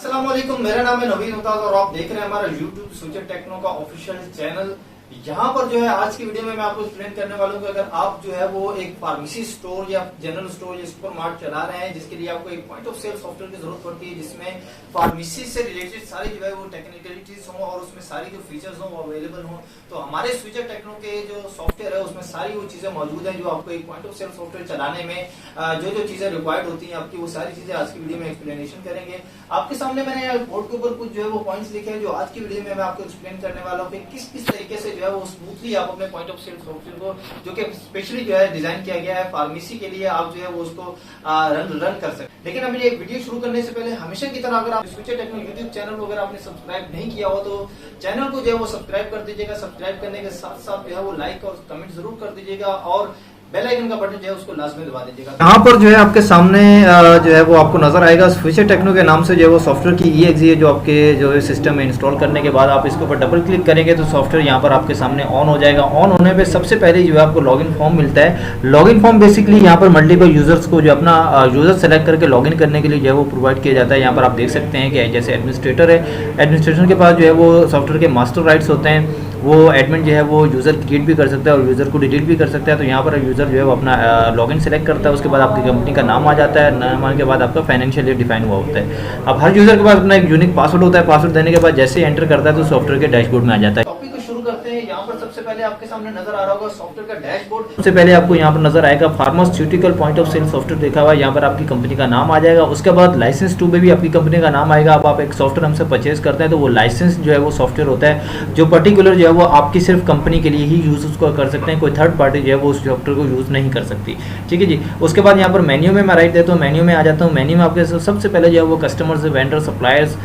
अस्सलाम वालेकुम, मेरा नाम है नवीन मुमताज और आप देख रहे हैं हमारा YouTube फ्यूचर टेक्नो का ऑफिशियल चैनल। यहाँ पर जो है आज की वीडियो में मैं आपको एक्सप्लेन करने वाला हूँ कि अगर आप जो है वो एक फार्मेसी स्टोर या जनरल स्टोर या सुपर मार्केट चला रहे हैं जिसके लिए आपको एक पॉइंट ऑफ सेल सॉफ्टवेयर की जरूरत पड़ती है जिसमें फार्मेसी से रिलेटेड सारी जो है वो टेक्निकलिटीज हो और उसमें सारी जो फीचर्स हो वो अवेलेबल हो। तो हमारे फ्यूचर टेक्नो के जो सॉफ्टवेयर है उसमें सारी वो चीजें मौजूद है जो आपको एक पॉइंट ऑफ सेल सॉफ्टवेयर चलाने में जो जो चीजें रिक्वायर्ड होती है आपकी, वो सारी चीजें आज की वीडियो में एक्सप्लेनेशन करेंगे। आपके सामने मैंने बोर्ड के ऊपर कुछ जो है वो पॉइंट्स लिखे हैं जो आज की वीडियो में मैं आपको एक्सप्लेन करने वाला हूँ कि किस किस तरीके से जो है वो स्मूथली आप अपने पॉइंट ऑफ सेल सॉफ्टवेयर को, जो कि स्पेशली जो है डिजाइन किया गया है फार्मेसी के लिए, आप जो है वो उसको रन कर सकते। लेकिन अभी ये वीडियो शुरू करने से पहले हमेशा की तरह अगर आप फ्यूचर टेक्नो यूट्यूब चैनल को अगर आपने सब्सक्राइब नहीं किया हो तो चैनल को जो है वो सब्सक्राइब कर दीजिएगा। सब्सक्राइब करने के साथ साथ जो है वो लाइक और कमेंट जरूर कर दीजिएगा और बेल आइकन का बटन जो है उसको लाजमी दबा दीजिएगा। यहाँ पर जो है आपके सामने जो है वो आपको नजर आएगा फ्यूचर टेक्नो के नाम से जो है वो सॉफ्टवेयर की EXE है जो आपके जो है सिस्टम में इंस्टॉल करने के बाद आप इसके ऊपर डबल क्लिक करेंगे तो सॉफ्टवेयर यहाँ पर आपके सामने ऑन हो जाएगा। ऑन होने पे सबसे पहले जो है आपको लॉगिन फॉर्म मिलता है। लॉगिन फॉर्म बेसिकली यहाँ पर मल्टीपल यूजर्स को जो अपना यूजर सेलेक्ट करके लॉगिन करने के लिए जो है वो प्रोवाइड किया जाता है। यहाँ पर आप देख सकते हैं कि जैसे एडमिनिस्ट्रेटर है, एडमिनिस्ट्रेशन के पास जो है वो सॉफ्टवेयर के मास्टर राइट्स होते हैं, वो एडमिन जो है वो यूज़र क्रिएट भी कर सकता है और यूज़र को डिलीट भी कर सकता है। तो यहाँ पर यूज़र जो है वो अपना लॉगिन सेलेक्ट करता है, उसके बाद आपकी कंपनी का नाम आ जाता है, नाम आने के बाद आपका फाइनेंशियल ईयर डिफाइन हुआ होता है। अब हर यूज़र के पास अपना एक यूनिक पासवर्ड होता है, पासवर्ड देने के बाद जैसे ही एंटर करता है तो सॉफ्टवेयर के डैशबोर्ड में आ जाता है। टॉपिक को शुरू करते हैं। यहाँ पर सबसे पहले आपके सामने नजर आ रहा होगा सॉफ्टवेयर का डैशबोर्ड। सबसे पहले आपको यहाँ पर नजर आएगा pharmaceutical point of sale software देखा हुआ है, यहाँ पर आपकी कंपनी का नाम आ जाएगा। उसके बाद लाइसेंस टू में भी आपकी कंपनी का नाम आएगा। अब आप एक सॉफ्टवेयर हमसे परचेज करते हैं तो वो लाइसेंस जो है वो सॉफ्टवेयर होता है जो पर्टिकुलर जो है वो आपकी सिर्फ कंपनी के लिए ही यूज उसको कर सकते हैं, कोई थर्ड पार्टी जो है वो उस सॉफ्टवेयर को यूज नहीं कर सकती। ठीक है जी। उसके बाद यहाँ पर मेन्यू में मैं राइट देता हूँ, मेन्यू में आ जाता हूँ। मेन्यू में आपके सबसे पहले जो है वो customers, vendor, suppliers,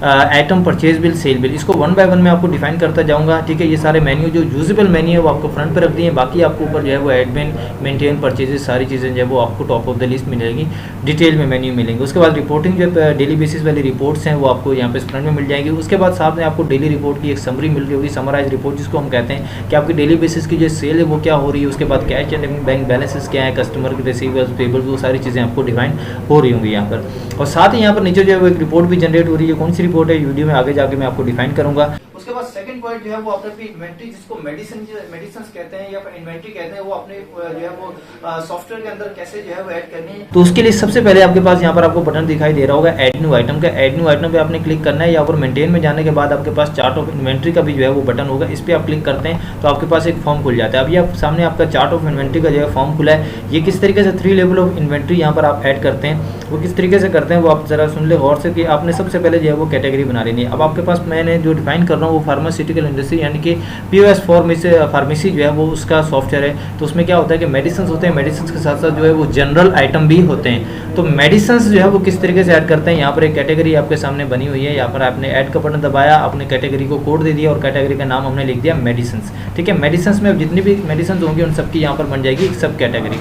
item, purchase bill, sale bill, इसको वन बाय वन में आपको डिफाइन करता जाऊंगा। ठीक है। ये सारे मेन्यू जो यूजेबल मेन्यू है वो आपको फ्रंट पे रख दिए, बाकी आपको ऊपर जो है वो एडमिन, मेंटेन, परचेजेस सारी चीज़ें जो है वो आपको टॉप ऑफ द लिस्ट मिलेगी, डिटेल में मेन्यू मिलेंगे। उसके बाद रिपोर्टिंग जो डेली बेसिस वाली रिपोर्ट्स हैं वो आपको यहाँ पे फ्रंट में मिल जाएंगी। उसके बाद साथ में आपको डेली रिपोर्ट की एक समरी मिल रही होगी, समराइज रिपोर्ट जिसको हम कहते हैं कि आपकी डेली बेसिस की जो सेल है वो क्या हो रही है, उसके बाद कैश एंड बैंक बैलेंसेस क्या है, कस्टमर के रिसीवर्स, पेबल्स, वो सारी चीज़ें आपको डिफाइन हो रही होंगी यहाँ पर। और साथ ही यहाँ पर नीचे जो है वो एक रिपोर्ट भी जनरेट हो रही है। कौन सी रिपोर्ट है वीडियो में आगे जाके मैं आपको डिफाइन करूंगा। उसके बाद सेकंड पॉइंट जो है वो अपने इन्वेंट्री, जिसको मेडिसिन कहते हैं या इन्वेंट्री कहते हैं, वो अपने जो है वो सॉफ्टवेयर के अंदर कैसे जो है वो ऐड करनी है। तो उसके लिए सबसे पहले आपके पास यहाँ पर आपको बटन दिखाई दे रहा होगा ऐड न्यू आइटम का। ऐड न्यू आइटम पे आपने क्लिक करना है। यहाँ पर मेंटेन में जाने के बाद आपके पास चार्ट ऑफ इन्वेंट्री का भी जो है वो बटन होगा, इस पर आप क्लिक करते हैं तो आपके पास एक फॉर्म खुल जाता है। अभी आप सामने आपका चार्ट ऑफ इन्वेंट्री का जो है फॉर्म खुला है। ये किस तरीके से 3 लेवल ऑफ इन्वेंट्री यहाँ पर आप ऐड करते हैं, वो किस तरीके से करते हैं वो आप जरा सुन ले गौर से कि आपने सबसे पहले जो है वो कैटेगरी बना लेनी है। अब आपके पास मैंने जो डिफाइन कर रहा हूँ वो फार्मास्यूटिकल इंडस्ट्री यानी कि POS फार्मेसी जो है वो उसका सॉफ्टवेयर है। तो उसमें क्या होता है कि मेडिसिन होते हैं, मेडिसिन के साथ साथ जो है वो जनरल आइटम भी होते हैं। तो मेडिसिन जो है वो किस तरीके से ऐड करते हैं, यहाँ पर एक कैटेगरी आपके सामने बनी हुई है। यहाँ पर आपने ऐड का बटन दबाया, अपने कैटेगरी को कोड दे दिया और कैटेगरी का नाम हमने लिख दिया मेडिसिन। ठीक है। मेडिसिन में जितनी भी मेडिसिन होंगी उन सबकी यहाँ पर बन जाएगी एक सब कैटेगरी।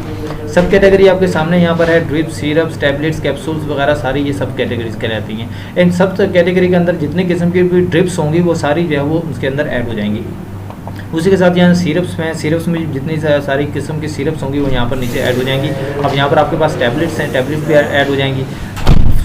सब कैटेगरी आपके सामने यहाँ पर है ड्रिप, सिरप्स, टैबलेट्स, कैप्सूल्स वगैरह सारी ये सब कैटेगरीज कहलाती हैं। इन सब कैटेगरी के अंदर जितनी किस्म की भी ड्रिप्स होंगी वो सारी जो है वो उसके अंदर ऐड हो जाएंगी। उसी के साथ यहाँ सिरप्स में जितनी सारी किस्म की सिरप्स होंगी वो यहाँ पर नीचे ऐड हो जाएंगी। अब यहाँ पर आपके पास टैबलेट्स हैं, टैबलेट्स भी ऐड हो जाएंगी।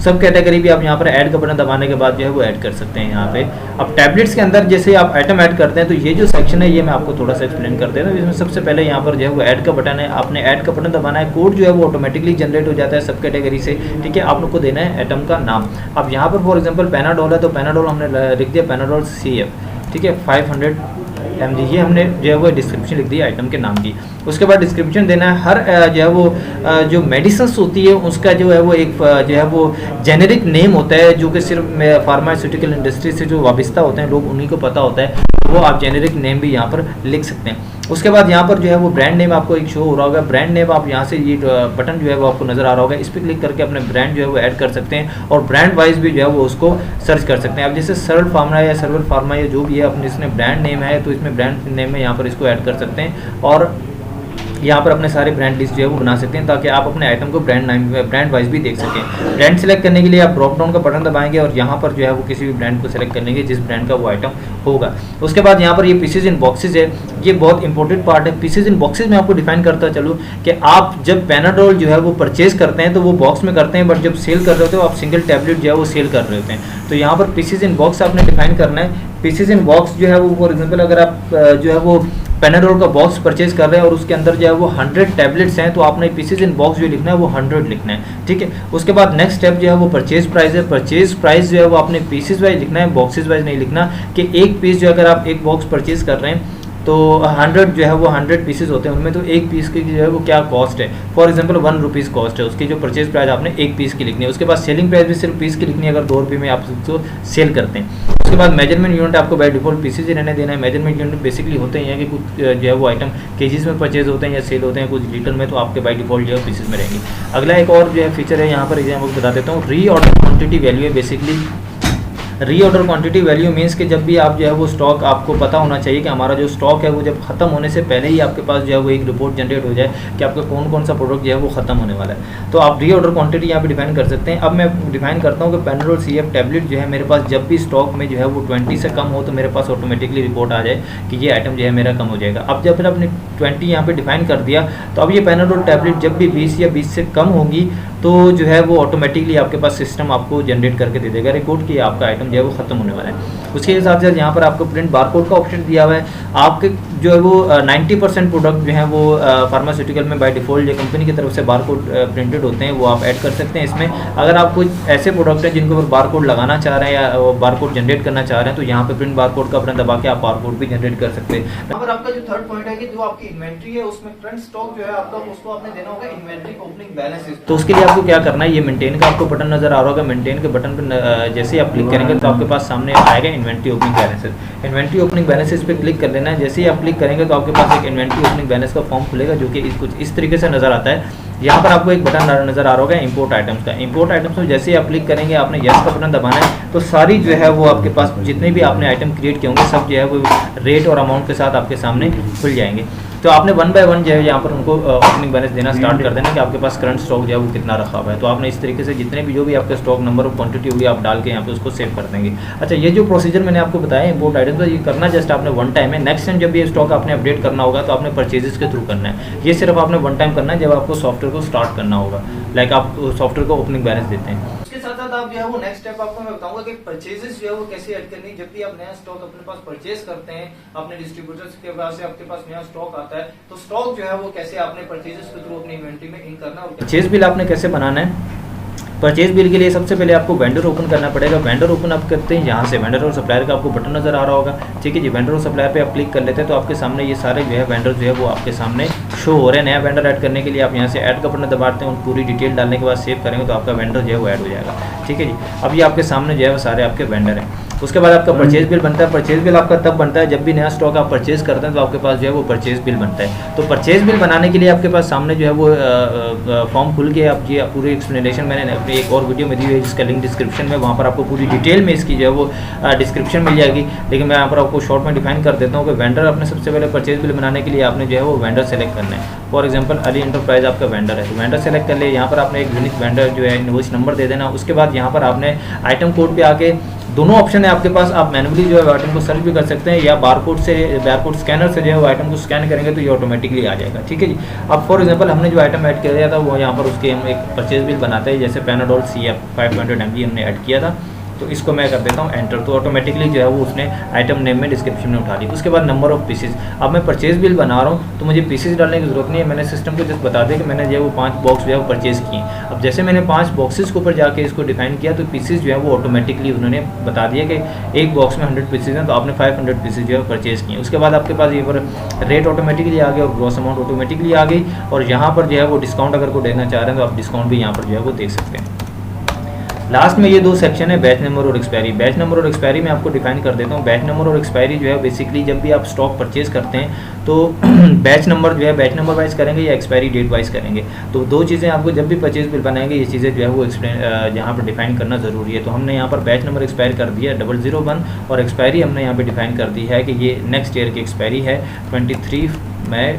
सब कैटेगरी भी आप यहाँ पर ऐड का बटन दबाने के बाद जो है वो ऐड कर सकते हैं यहाँ पे। अब टैबलेट्स के अंदर जैसे आप आइटम ऐड करते हैं तो ये जो सेक्शन है ये मैं आपको थोड़ा सा एक्सप्लेन कर देता हूँ। इसमें सबसे पहले यहाँ पर जो है वो ऐड का बटन है, आपने ऐड का बटन दबाना है। कोड जो है वो ऑटोमेटिकली जनरेट हो जाता है सब कैटेगरी से। ठीक है। आप लोग को देना है आइटम का नाम। अब यहाँ पर फॉर एग्जाम्पल पैनाडोल है तो पैनाडोल हमने लिख दिया पैनाडोल CF। ठीक है। 500 mg ये हमने जो है वो डिस्क्रिप्शन लिख दी आइटम के नाम की। उसके बाद डिस्क्रिप्शन देना है। हर जो है वो जो मेडिसिन होती है उसका जो है वो एक जो है वो जेनेरिक नेम होता है जो कि सिर्फ फार्मास्यूटिकल इंडस्ट्री से जो वाबस्ता होते हैं लोग उन्हीं को पता होता है, वो आप जेनेरिक नेम भी यहाँ पर लिख सकते हैं। उसके बाद यहाँ पर जो है वो ब्रांड नेम आपको एक शो हो रहा होगा। ब्रांड नेम आप यहाँ से ये बटन जो है वो आपको नजर आ रहा होगा, इस पर क्लिक करके अपने ब्रांड जो है वो ऐड कर सकते हैं और ब्रांड वाइज भी जो है वो उसको सर्च कर सकते हैं। अब जैसे सरल फार्मा या सर्वल फार्मा या जो भी है अपने इसमें ब्रांड नेम है तो इसमें ब्रांड नेम में यहाँ पर इसको ऐड कर सकते हैं। और यहाँ पर अपने सारे ब्रांड लिस्ट जो है वो बना सकते हैं, ताकि आप अपने आइटम को ब्रांड वाइज भी देख सकें। ब्रांड सेलेक्ट करने के लिए आप ड्रॉप डाउन का बटन दबाएंगे और यहाँ पर जो है वो किसी भी ब्रांड को सेलेक्ट कर लेंगे जिस ब्रांड का वो आइटम होगा। उसके बाद यहाँ पर ये पीसेज इन बॉक्सेज है, ये बहुत इंपॉर्टेंट पार्ट है। पीसेज इन बॉक्सेज में आपको डिफाइन करता चलूँ कि आप जब पैनाडोल जो है वो परचेज करते हैं तो वो बॉक्स में करते हैं, बट जब सेल कर रहे होते हो आप सिंगल टैबलेट जो है वो सेल कर रहे होते हैं। तो यहाँ पर पीसेज इन बॉक्स आपने डिफाइन करना है। पीसेज इन बॉक्स जो है वो फॉर एग्जांपल अगर आप जो है वो पैनाडोल का बॉक्स परचेज कर रहे हैं और उसके अंदर जो है वो 100 टैबलेट्स हैं, तो आपने पीसेज इन बॉक्स जो लिखना है वो 100 लिखना है, ठीक है। उसके बाद नेक्स्ट स्टेप जो है वो परचेज प्राइस है। परचेज प्राइस जो है वो आपने पीसेज वाइज लिखना है, बॉक्सेज वाइज नहीं लिखना कि एक पीस जो अगर आप एक बॉक्स परचेज कर रहे हैं तो 100 जो है वो 100 पीसेस होते हैं, उनमें तो एक पीस की जो है वो क्या कॉस्ट है, फॉर एग्जांपल 1 रुपीज़ कॉस्ट है उसकी, जो परचेज प्राइस आपने एक पीस की लिखनी है। उसके बाद सेलिंग प्राइस भी सिर्फ पीस की लिखनी है अगर 2 रुपये में आप उसको सेल करते हैं। उसके बाद मेजरमेंट यूनिट आपको बाय डिफॉल्ट पीसेज ही रहने देना है। मेजरमेंट यूनिट बेसिकली होते हैं कि कुछ जो है वो आइटम केजीज में परचेज होते हैं या सेल होते हैं, कुछ लीटर में, तो आपके बाय डिफॉल्ट जो है पीसेज में रहेंगे। अगला एक और जो है फीचर है यहाँ पर एग्जाम्पल बता देता हूँ, री ऑर्डर क्वान्टिटी वैल्यू है। बेसिकली री ऑर्डर क्वांटिटी वैल्यू मीन्स कि जब भी आप जो है वो स्टॉक, आपको पता होना चाहिए कि हमारा जो स्टॉक है वो जब खत्म होने से पहले ही आपके पास जो है वो एक रिपोर्ट जनरेट हो जाए कि आपका कौन कौन सा प्रोडक्ट जो है वो खत्म होने वाला है। तो आप री ऑर्डर क्वांटिटी यहाँ पे डिफाइन कर सकते हैं। अब मैं डिफाइन करता हूँ कि पैनाडोल CF टैबलेट जो है मेरे पास जब भी स्टॉक में जो है वो 20 से कम हो तो मेरे पास ऑटोमेटिकली रिपोर्ट आ जाए कि ये आइटम जो है मेरा कम हो जाएगा। अब जब फिर आपने 20 यहाँ पे डिफाइन कर दिया तो अब ये पैनाडोल टैबलेट जब भी 20 या 20 से कम होगी तो जो है वो ऑटोमेटिकली आपके पास सिस्टम आपको जनरेट करके दे देगा रिकॉर्ड कि आपका आइटम जो है वो खत्म होने वाला है। उसके साथ साथ यहाँ पर आपको प्रिंट बारकोड का ऑप्शन दिया हुआ है। आपके जो है वो 90% प्रोडक्ट जो है वो फार्मास्यूटिकल में बाय डिफॉल्ट जो कंपनी की तरफ से बारकोड प्रिंटेड होते हैं वो आप ऐड कर सकते हैं इसमें। अगर आप कुछ ऐसे प्रोडक्ट हैं जिनके ऊपर बारकोड लगाना चाह रहे हैं या बारकोड जनरेट करना चाह रहे हैं तो यहाँ पे प्रिंट बारकोड का बटन दबा के आप बारकोड भी जनरेट कर सकते हैं। यहाँ पर आपका जो थर्ड पॉइंट है कि जो आपकी इन्वेंट्री है उसमें करंट स्टॉक जो है आपका उसको आपने देना होगा इन्वेंट्री ओपनिंग बैलेंस। तो उसके लिए आपको क्या करना है, ये मेंटेन का आपको बटन नजर आ रहा होगा, मेंटेन के बटन पर जैसे ही आप क्लिक करेंगे तो आपके पास सामने आएगा inventory opening balances. Inventory opening balances पे क्लिक कर लेना है। जैसे ही आप क्लिक करेंगे तो आपके पास एक इन्वेंट्री ओपनिंग बैलेंस का फॉर्म खुलेगा जो कि कुछ इस तरीके से नजर आता है। यहाँ पर आपको एक बटन नजर आ रहा होगा इंपोर्ट आइटम्स का। इंपोर्ट आइटम्स में जैसे ही आप क्लिक करेंगे आपने यस का बटन दबाना है तो सारी जो है वो आपके पास जितने भी आपने आइटम क्रिएट किए होंगे सब जो है वो रेट और अमाउंट के साथ आपके सामने खुल जाएंगे। तो आपने 1 बाय 1 जो है यहाँ पर उनको ओपनिंग बैलेंस देना स्टार्ट कर देना कि आपके पास करंट स्टॉक जो है वो कितना रखा हुआ है। तो आपने इस तरीके से जितने भी जो भी आपके स्टॉक नंबर और क्वांटिटी होगी आप डाल के यहाँ पे उसको सेव कर देंगे। अच्छा, ये जो प्रोसीजर मैंने आपको बताया इंपोर्ट आइटम, तो ये करना जस्ट आपने 1 टाइम है। नेक्स्ट टाइम जब ये स्टॉक आपने अपडेट करना होगा तो आपने परचेजेस के थ्रू करना है। ये सिर्फ आपने 1 टाइम करना है जब आपको सॉफ्टवेयर को स्टार्ट करना होगा, लाइक आप सॉफ्टवेयर को ओपनिंग बैलेंस देते हैं। उसके साथ साथ आप जो है वो नेक्स्ट स्टेप आपको मैं बताऊंगा कि परचेजेस जो है वो कैसे ऐड करनी है। जब भी आप नया स्टॉक अपने पास परचेज करते हैं अपने डिस्ट्रीब्यूटर्स के पास से आपके पास नया स्टॉक आता है तो स्टॉक जो है वो कैसे आपने परचेजेस के थ्रू अपनी इन्वेंटरी में इन करना है। परचेज बिल आपने कैसे बनाना है, परचेज बिल के लिए सबसे पहले आपको वेंडर ओपन करना पड़ेगा। वेंडर ओपन आप करते हैं यहाँ से वेंडर और सप्लायर का आपको बटन नजर आ रहा होगा, ठीक है जी। वेंडर और सप्लायर पे आप क्लिक कर लेते हैं तो आपके सामने ये सारे जो है वेंडर जो है वो आपके सामने शो हो रहे हैं। नया वेंडर ऐड करने के लिए आप यहाँ से ऐड का बटन दबाते हैं और पूरी डिटेल डालने के बाद सेव करेंगे तो आपका वेंडर जो है वो ऐड हो जाएगा, ठीक है जी। अब ये आपके सामने जो है वो सारे आपके वेंडर हैं। उसके बाद आपका परचेज बिल बनता है। परचेज बिल आपका तब बनता है जब भी नया स्टॉक आप परचेज करते हैं तो आपके पास जो है वो परचेज बिल बनता है। तो परचेज बिल बनाने के लिए आपके पास सामने जो है वो फॉर्म खुल के आप ये पूरी एक्सप्लेनेशन मैंने अपनी एक और वीडियो में दी हुई है जिसका लिंक डिस्क्रिप्शन में, वहाँ पर आपको पूरी डिटेल में इसकी जो है वो डिस्क्रिप्शन मिल जाएगी। लेकिन मैं यहाँ पर आपको शॉर्ट में डिफाइन कर देता हूँ कि वेंडर अपने सबसे पहले परचेज बिल बनाने के लिए आपने जो है वो वेंडर सेलेक्ट करना है। फॉर एग्जाम्पल अली एंटरप्राइज आपका वेंडर है तो वेंडर सेलेक्ट कर ले। यहाँ पर आपने एक यूनिक वेंडर जो है इनवॉइस नंबर दे देना। उसके बाद यहाँ पर आपने आइटम कोड पे आके दोनों ऑप्शन है आपके पास, आप मैनुअली जो है आइटम को सर्च भी कर सकते हैं या बारकोड स्कैनर से जो है वो आइटम को स्कैन करेंगे तो ये ऑटोमेटिकली आ जाएगा, ठीक है जी। अब फॉर एग्जांपल हमने जो आइटम ऐड किया था वो यहाँ पर उसके हम एक परचेज बिल बनाते हैं, जैसे पैनाडोल CF 500 mg हमने ऐड किया था तो इसको मैं कर देता हूँ एंटर, तो ऑटोमेटिकली जो है वो उसने आइटम नेम में डिस्क्रिप्शन में उठा ली। उसके बाद नंबर ऑफ पीसेज, अब मैं परचेज बिल बना रहा हूँ तो मुझे पीसेज डालने की जरूरत नहीं है। मैंने सिस्टम को जस्ट बता दिया कि मैंने जो है वो 5 बॉक्स जो है वो परचेज किए। अब जैसे मैंने 5 बॉक्सेस के ऊपर जाके इसको डिफाइन किया तो पीसेज जो है वो ऑटोमेटिकली उन्होंने बता दिया कि एक बॉक्स में 100 पीसेज हैं तो आपने 500 पीसेज जो है परचेज किए। उसके बाद आपके पास ये पर रेट ऑटोमेटिकली आ गया और ग्रॉस अमाउंट ऑटोमेटिकली आ गई। और यहाँ पर जो है वो डिस्काउंट अगर को देखना चाह रहे हैं तो आप डिस्काउंट भी यहाँ पर जो है वो देख सकते हैं। लास्ट में ये 2 सेक्शन है बैच नंबर और एक्सपायरी। बैच नंबर और एक्सपायरी में आपको डिफाइन कर देता हूँ। बैच नंबर और एक्सपायरी जो है बेसिकली जब भी आप स्टॉक परचेज करते हैं तो बैच नंबर जो है बैच नंबर वाइज करेंगे या एक्सपायरी डेट वाइज करेंगे। तो 2 चीज़ें आपको जब भी परचेज बिल बनाएंगे ये चीज़ें जो है वो यहाँ पर डिफाइन करना ज़रूरी है। तो हमने यहाँ पर बैच नंबर एक्सपायर कर दिया 001 और एक्सपायरी हमने यहाँ पर डिफाइन कर दी है कि ये नेक्स्ट ईयर की एक्सपायरी है 23 मई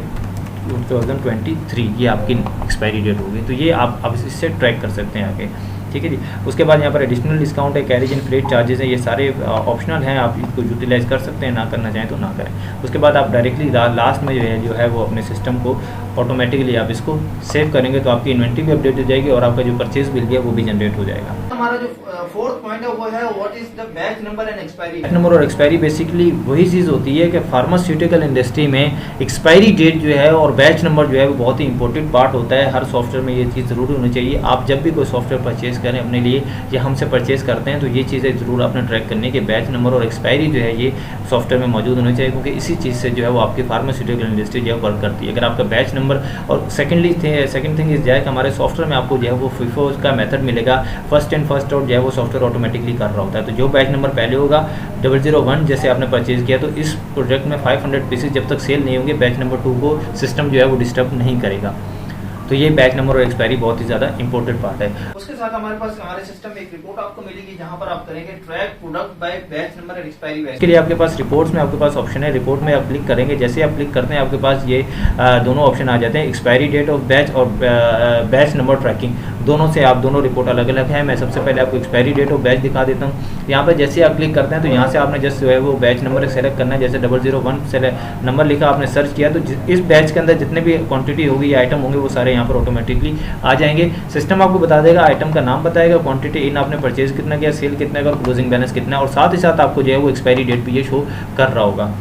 2023 ये आपकी एक्सपायरी डेट होगी। तो ये आप अब इससे ट्रैक कर सकते हैं आगे, ठीक है जी। उसके बाद यहाँ पर एडिशनल डिस्काउंट है, कैरेज एंड फ्रेट चार्जेस हैं, ये सारे ऑप्शनल हैं, आप इसको यूटिलाइज कर सकते हैं, ना करना चाहें तो ना करें। उसके बाद आप डायरेक्टली लास्ट में जो है वो अपने सिस्टम को ऑटोमेटिकली आप इसको सेव करेंगे तो आपकी इन्वेंट्री भी अपडेट हो जाएगी और आपका जो परचेज बिल है वो भी जनरेट हो जाएगा। हमारा जो फोर्थ पॉइंट है वो है what is the batch number and expiry. Batch number और एक्सपायरी बेसिकली वही चीज़ होती है कि फार्मास्यूटिकल इंडस्ट्री में एक्सपायरी डेट जो है और बैच नंबर जो है वो बहुत ही इंपॉर्टेंट पार्ट होता है। हर सॉफ्टवेयर में ये चीज़ ज़रूर होनी चाहिए। आप जब भी कोई सॉफ्टवेयर परचेज करें अपने लिए या हमसे परचेज करते हैं तो ये चीज़ें ज़रूर अपने ट्रैक करने के बैच नंबर और एक्सपायरी जो है ये सॉफ्टवेयर में मौजूद होनी चाहिए, क्योंकि इसी चीज़ से जो है वो आपकी फार्मास्यूटिकल इंडस्ट्री जो है वर्क करती है। अगर आपका बैच नंबर और सेकंड थिंग इज जाए कि हमारे सॉफ्टवेयर में आपको जो है वो FIFO का मेथड मिलेगा, फर्स्ट इन फर्स्ट आउट जो है वो सॉफ्टवेयर ऑटोमेटिकली कर रहा होता है। तो जो बैच नंबर पहले होगा 001 जैसे आपने परचेज किया, तो इस प्रोजेक्ट में 500 पीसेज जब तक सेल नहीं होंगे बैच नंबर 2 को सिस्टम जो है वो डिस्टर्ब नहीं करेगा। तो ये बैच नंबर और एक्सपायरी बहुत ही ज़्यादा इंपॉर्टेंट पार्ट है। उसके साथ हमारे पास हमारे सिस्टम में एक रिपोर्ट आपको मिलेगी जहां पर आप करेंगे track product by batch number and expiry batch. इसके लिए आपके पास रिपोर्ट्स में आपके पास ऑप्शन है, रिपोर्ट में आप क्लिक करेंगे, जैसे आप क्लिक करते हैं आपके पास ये दोनों ऑप्शन आ जाते हैं, एक्सपायरी डेट ऑफ बैच और बैच नंबर ट्रैकिंग। दोनों से आप दोनों रिपोर्ट अलग अलग है। मैं सबसे पहले आपको एक्सपायरी डेट ऑफ बैच दिखा देता हूँ। यहाँ पर जैसे आप क्लिक करते हैं तो यहाँ से आपने जस्ट जो है वो बैच नंबर सेलेक्ट करना है। जैसे 001 से नंबर लिखा आपने सर्च किया तो इस बैच के अंदर जितने भी क्वांटिटी होगी या आइटम होंगे वो सारे यहाँ पर ऑटोमेटिकली आ जाएंगे। सिस्टम आपको बता देगा, आइटम का नाम बताएगा, क्वांटिटी इन आपने परचेज कितना किया, सेल कितना का, क्लोजिंग बैलेंस कितना है, और साथ ही साथ आपको जो है वो एक्सपायरी डेट भी ये शो कर रहा होगा।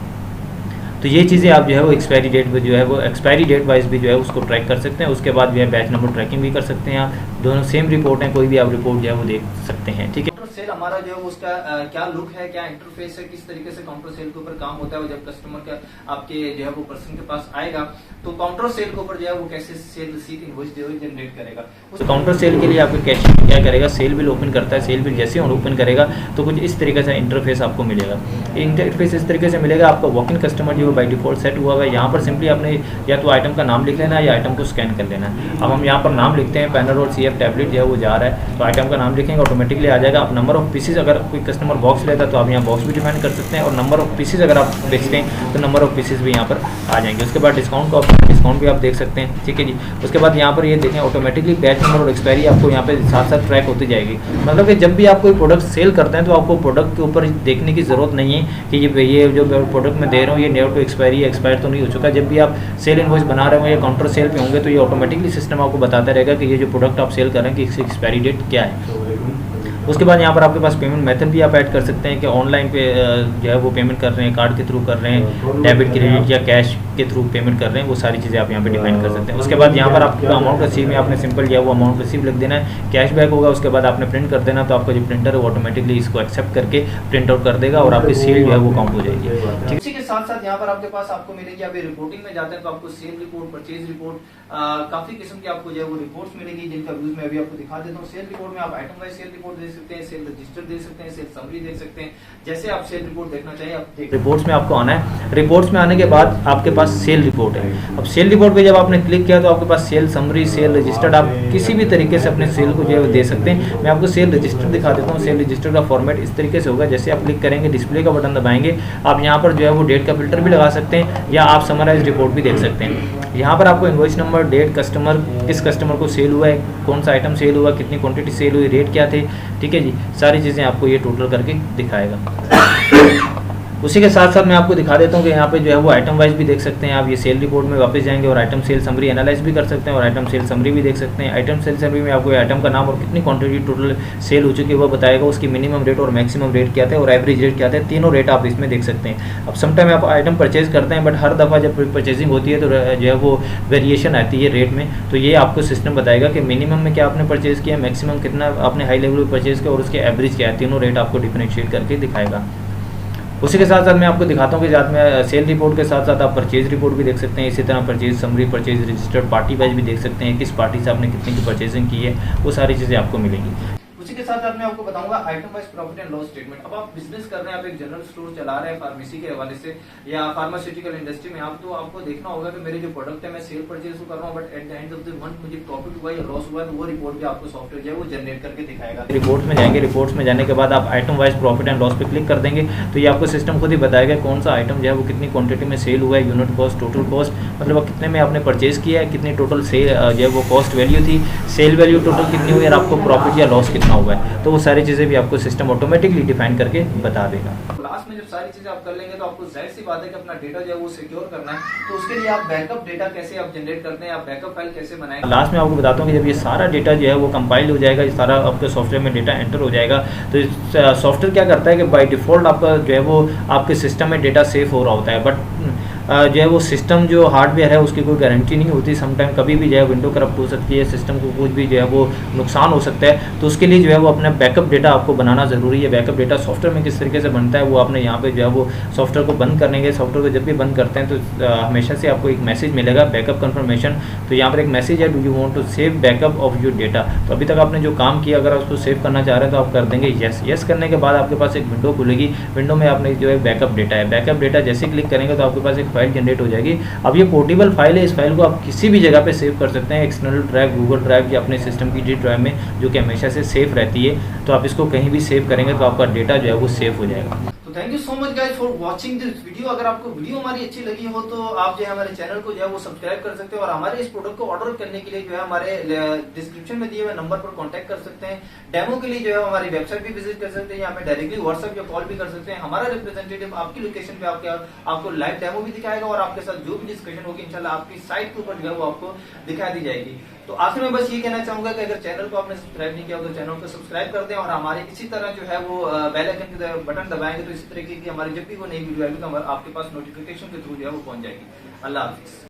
तो ये चीज़ें आप जो है वो एक्सपायरी डेट पे जो है वो एक्सपायरी डेट वाइज भी जो है उसको ट्रैक कर सकते हैं। उसके बाद जो है बैच नंबर ट्रैकिंग भी कर सकते हैं। आप दोनों सेम रिपोर्ट हैं, कोई भी आप रिपोर्ट जो है वो देख सकते हैं, ठीक है। सेल हमारा जो है उसका क्या लुक है, क्या इंटरफेस है, किस तरीके से काउंटर सेल के ऊपर काम होता है, जब कस्टमर का आपके जो है वो पर्सन के पास आएगा तो काउंटर सेल के ऊपर जो है वो कैसे सेल रिसीट इनवॉइस जनरेट करेगा। उस काउंटर सेल के लिए आपको कैशियर क्या करेगा, सेल बिल ओपन करता है। सेल बिल जैसे ही ओपन करेगा तो कुछ इस तरीके से इंटरफेस आपको मिलेगा। इंटरफेस इस तरीके से मिलेगा, आपका वॉक इन कस्टमर जो बाई डिफॉल्ट सेट हुआ है। यहाँ पर सिंपली आपने या तो आइटम का नाम लिख लेना है या आइटम को स्कैन कर लेना है। अब हम यहाँ पर नाम लिखते हैं, पैनाडोल CF टैबलेट जो है वो जा रहा है, तो आइटम का नाम लिखेंगे ऑटोमेटिकली आ जाएगा। आप नंबर ऑफ पीसेज, अगर कोई कस्टमर बॉक्स लेता है तो आप यहाँ बॉक्स भी डिफाइन कर सकते हैं, और नंबर ऑफ पीसेज अगर आप बेचते हैं तो नंबर ऑफ पीसेज भी यहाँ पर आ जाएंगे। उसके बाद डिस्काउंट का ऑप्शन, डिस्काउंट भी आप देख सकते हैं, ठीक है जी। उसके बाद यहाँ पर ये देखें ऑटोमेटिकली बैच नंबर और एक्सपायरी आपको यहाँ पे साथ साथ ट्रैक होती जाएगी। मतलब कि जब भी आप कोई प्रोडक्ट सेल करते हैं तो आपको प्रोडक्ट के ऊपर देखने की ज़रूरत नहीं है कि ये जो प्रोडक्ट मैं दे रहा हूँ ये नियर टू एक्सपायरी एक्सपायर तो नहीं हो चुका। जब भी आप सेल इनवॉइस बना रहे हो या काउंटर सेल पे होंगे तो ये ऑटोमेटिकली सिस्टम आपको बताता रहेगा कि ये जो प्रोडक्ट आप सेल कर रहे हैं कि इसकी एक्सपायरी डेट क्या है। उसके बाद यहाँ पर आपके पास पेमेंट मेथड भी आप ऐड कर सकते हैं कि ऑनलाइन पे जो है वो पेमेंट कर रहे हैं, कार्ड के थ्रू कर रहे हैं, डेबिट क्रेडिट या कैश के थ्रू पेमेंट कर रहे हैं, वो सारी चीज़ें आप यहाँ पे डिफाइन कर सकते हैं। उसके बाद यहाँ पर आपका अमाउंट रिसीव में आपने सिंपल जो है वो अमाउंट रिसीव लिख देना है, कैशबैक होगा। उसके बाद आपने प्रिंट कर देना, तो आपका जो प्रिंटर है वो ऑटोमेटिकली इसको एक्सेप्ट करके प्रिंट आउट कर देगा और आपकी सेल जो है वो काउंट हो जाएगी। इसी के साथ साथ यहाँ पर आपके पास आपको मिलेगी, अभी रिपोर्टिंग में जाते हैं तो आपको सेल रिपोर्ट, परचेज रिपोर्ट, काफी किस्म की आपको जो है वो रिपोर्ट्स मिलेगी जिनका व्यूज मैं अभी आपको दिखा देता हूँ। सेल रिपोर्ट में आप आइटम वाइज सेल रिपोर्ट दे सकते हैं, सेल रजिस्टर दे सकते हैं, सेल समरी देख सकते हैं। जैसे आप सेल रिपोर्ट देखना चाहिए आप देख। रिपोर्ट्स में आपको आना है। रिपोर्ट्स में आने के बाद आपके पास सेल रिपोर्ट है। अब सेल रिपोर्ट पे जब आपने क्लिक किया तो आपके पास सेल समरी, सेल रजिस्टर्ड, आप किसी भी तरीके से अपने सेल को जो है दे सकते हैं। मैं आपको सेल रजिस्टर दिखा देता हूँ। सेल रजिस्टर का फॉर्मेट इस तरीके से होगा, जैसे आप क्लिक करेंगे डिस्प्ले का बटन दबाएंगे, आप यहाँ पर जो है वो डेट का फिल्टर भी लगा सकते हैं या आप समराइज रिपोर्ट भी देख सकते हैं। यहाँ पर आपको इनवॉइस नंबर, डेट, कस्टमर, किस कस्टमर को सेल हुआ है, कौन सा आइटम सेल हुआ, कितनी क्वांटिटी सेल हुई, रेट क्या थे, ठीक है जी, सारी चीज़ें आपको ये टोटल करके दिखाएगा। उसी के साथ साथ मैं आपको दिखा देता हूँ कि यहाँ पे जो है वो आइटम वाइज भी देख सकते हैं आप। ये सेल रिपोर्ट में वापस जाएंगे और आइटम सेल समरी एनालाइज भी कर सकते हैं और आइटम सेल समरी भी देख सकते हैं। आइटम सेल समरी में आपको आइटम का नाम और कितनी क्वांटिटी टोटल सेल हो चुकी है वो बताएगा, उसकी मिनिमम रेट और मैक्सिमम रेट क्या था और एवरेज रेट क्या था, तीनों रेट आप इसमें देख सकते हैं। अब समटाइम आप आइटम परचेज करते हैं, बट हर दफ़ा जब परचेजिंग होती है तो जो है वो वेरिएशन आती है रेट में, तो ये आपको सिस्टम बताएगा कि मिनिमम में क्या आपने परचेज़ किया, मैक्सिमम कितना आपने हाई लेवल पर परचेज़ किया और उसके एवरेज क्या है, तीनों रेट आपको डिफरेंशिएट करके दिखाएगा। उसी के साथ साथ मैं आपको दिखाता हूँ कि साथ में सेल रिपोर्ट के साथ साथ आप परचेज रिपोर्ट भी देख सकते हैं। इसी तरह purchase summary, purchase registered, party wise भी देख सकते हैं, किस पार्टी से आपने कितनी की परचेजिंग की है, वो सारी चीज़ें आपको मिलेंगी। उसी के साथ मैं आपको बताऊंगा item wise profit and loss statement. अब आप बिजनेस कर रहे हैं, आप एक जनरल स्टोर चला रहे हैं फार्मेसी के हवाले से या फार्मास्यूटिकल इंडस्ट्री में, आप तो आपको देखना होगा कि मेरे जो प्रोडक्ट है मैं सेल परचेज कर रहा हूँ, but at the end of the month मुझे प्रॉफिट हुआ या लॉस हुआ है, वो रिपोर्ट भी आपको सॉफ्टवेयर जो है वो जनरेट करके दिखाएगा। रिपोर्ट्स में जाएंगे, रिपोर्ट्स में जाने के बाद आप item wise profit and loss पे क्लिक कर देंगे तो ये आपको सिस्टम खुद ही बताएगा कौन सा आइटम जो है वो कितनी क्वांटिटी में सेल हुआ है, यूनिट कॉस्ट, टोटल कॉस्ट, मतलब कितने में आपने परचेज किया है, कितनी टोटल सेल जो है वो कॉस्ट वैल्यू थी, सेल वैल्यू टोटल कितनी हुई और आपको प्रॉफिट या लॉस कितना हुआ है। तो वो सारी चीज़ें भी आपको सिस्टम ऑटोमेटिकली डिफाइन करके बता देगा। लास्ट में जब सारी चीजें आप कर लेंगे तो आपको जाहिर सी बात है कि अपना डेटा जो है वो सिक्योर करना है, तो उसके लिए आप बैकअप डेटा कैसे आप जनरेट करते हैं, आप बैकअप फाइल कैसे बनाएंगे। लास्ट में आपको बताता हूँ कि जब ये सारा डेटा जो है वो कंपाइल हो जाएगा, ये सारा आपके सॉफ्टवेयर में डेटा एंटर हो जाएगा, तो सॉफ्टवेयर क्या करता है कि बाय डिफॉल्ट आपका जो है वो आपके सिस्टम में डेटा सेव हो रहा होता है, बट जो है वो सिस्टम जो हार्डवेयर है उसकी कोई गारंटी नहीं होती। समटाइम कभी भी जो है विंडो करप्ट हो सकती है, सिस्टम को कुछ भी जो है वो नुकसान हो सकता है, तो उसके लिए जो है वो अपना बैकअप डेटा आपको बनाना ज़रूरी है। बैकअप डेटा सॉफ्टवेयर में किस तरीके से बनता है वो आपने यहाँ पे जो है वो सॉफ्टवेयर को बंद करने के, सॉफ्टवेयर को जब भी बंद करते हैं तो हमेशा से आपको एक मैसेज मिलेगा बैकअप कन्फर्मेशन। तो यहाँ पर एक मैसेज है, do you want to save backup of your data. तो अभी तक आपने जो काम किया अगर उसको सेव करना चाह रहे हैं तो आप कर देंगे यस। यस करने के बाद आपके पास एक विंडो खुलेगी, विंडो में आपने जो है बैकअप डेटा है, बैकअप डेटा जैसे क्लिक करेंगे तो आपके पास एक फाइल जनरेट हो जाएगी। अब ये पोर्टेबल फाइल है, इस फाइल को आप किसी भी जगह पे सेव कर सकते हैं, एक्सटर्नल ड्राइव, गूगल ड्राइव या अपने सिस्टम की जी ड्राइव में, जो कि हमेशा से सेफ रहती है। तो आप इसको कहीं भी सेव करेंगे तो आपका डेटा जो है वो सेव हो जाएगा। तो thank you so much guys for watching this video. अगर आपको वीडियो हमारी अच्छी लगी हो तो आप जो है हमारे चैनल को जो है वो सब्सक्राइब कर सकते हैं और हमारे इस प्रोडक्ट को ऑर्डर करने के लिए जो है हमारे डिस्क्रिप्शन में दिए हुए नंबर पर कांटेक्ट कर सकते हैं। डेमो के लिए जो है हमारी वेबसाइट भी विजिट कर सकते हैं या हमें डायरेक्टली व्हाट्सएप या कॉल भी कर सकते हैं। हमारा रिप्रेजेंटेटिव आपकी लोकेशन पे आपको लाइव डेमो भी दिखाएगा और आपके साथ जो भी डिस्कशन होगी इंशाल्लाह आपकी साइट के ऊपर जो है वो आपको दिखा दी जाएगी। तो आखिर में बस ये कहना चाहूंगा कि अगर चैनल को आपने सब्सक्राइब नहीं किया हो तो चैनल को सब्सक्राइब कर दें और हमारे इसी तरह जो है वो बेल आइकन के बटन दबाएंगे तो इसी तरीके की हमारी जब भी वो नई वीडियो आएगी तो आपके पास नोटिफिकेशन के थ्रू जो है वो पहुंच जाएगी। अल्लाह हाफिज।